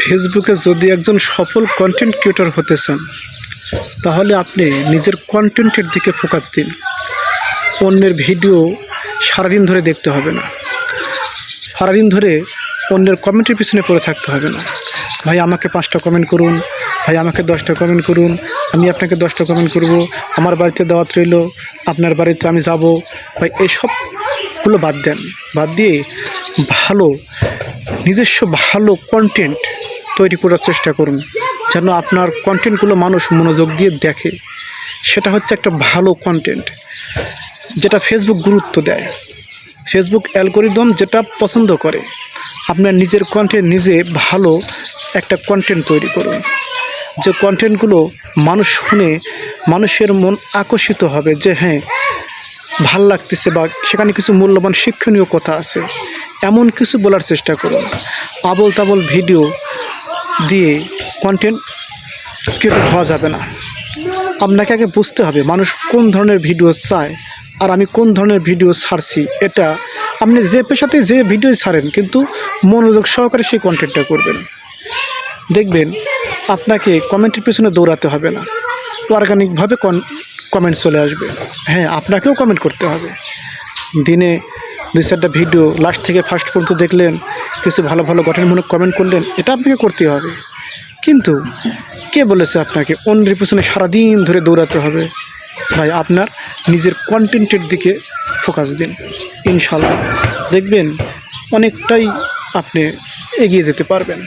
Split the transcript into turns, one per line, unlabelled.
ফেসবুকে যদি একজন সফল কন্টেন্ট ক্রিয়েটর হতে চান, তাহলে আপনি নিজের কন্টেন্টের দিকে ফোকাস দিন। অন্যের ভিডিও সারাদিন ধরে দেখতে হবে না, সারাদিন ধরে অন্যের কমেন্টের পিছনে পড়ে থাকতে হবে না। ভাই আমাকে 5টা কমেন্ট করুন, ভাই আমাকে 10টা কমেন্ট করুন, আমি আপনাকে 10টা কমেন্ট করব, আমার বাড়িতে দাওয়াত রইল, আপনার বাড়িতে আমি যাব। ভাই এইসবগুলো বাদ দেন, বাদ দিয়ে নিজস্ব ভালো কন্টেন্ট তৈরি করার চেষ্টা করুন, যেন আপনার কন্টেন্টগুলো মানুষ মনোযোগ দিয়ে দেখে। সেটা হচ্ছে একটা ভালো কন্টেন্ট, যেটা ফেসবুক গুরুত্ব দেয়। ফেসবুক অ্যালগরিদম যেটা পছন্দ করে, আপনার নিজের কন্টেন্ট নিজে ভালো একটা কন্টেন্ট তৈরি করুন, যে কন্টেন্টগুলো মানুষ শুনে মানুষের মন আকর্ষিত হবে, যে হ্যাঁ ভাল লাগতেছে, বা সেখানে কিছু মূল্যবান শিক্ষণীয় কথা আছে, এমন কিছু বলার চেষ্টা করুন। আবল তাবল ভিডিও দিয়ে কন্টেন্ট ক্রিয়েটর হওয়া যাবে না। আপনাকে আগে বুঝতে হবে মানুষ কোন ধরনের ভিডিও চায়, আর আমি কোন ধরনের ভিডিও ছাড়ছি। এটা আপনি যে পেশাতে যে ভিডিও ছাড়েন, কিন্তু মনোযোগ সহকারে সেই কন্টেন্টটা করবেন। দেখবেন আপনাকে কমেন্টের পিছনে দৌড়াতে হবে না, অর্গানিকভাবে কমেন্ট চলে আসবে। হ্যাঁ, আপনাকেও কমেন্ট করতে হবে। দিনে 2-4টা ভিডিও লাস্ট থেকে ফার্স্ট পর্যন্ত দেখলেন, কিছু ভালো ভালো গঠনমূলক কমেন্ট করলেন, এটা আপনাকে করতে হবে। কিন্তু কে বলেছে আপনাকে অন্যের পিছনে সারাদিন ধরে দৌড়াতে হবে? ভাই আপনার নিজের কন্টেন্টের দিকে ফোকাস দিন, ইনশাল্লাহ দেখবেন অনেকটাই আপনি এগিয়ে যেতে পারবেন।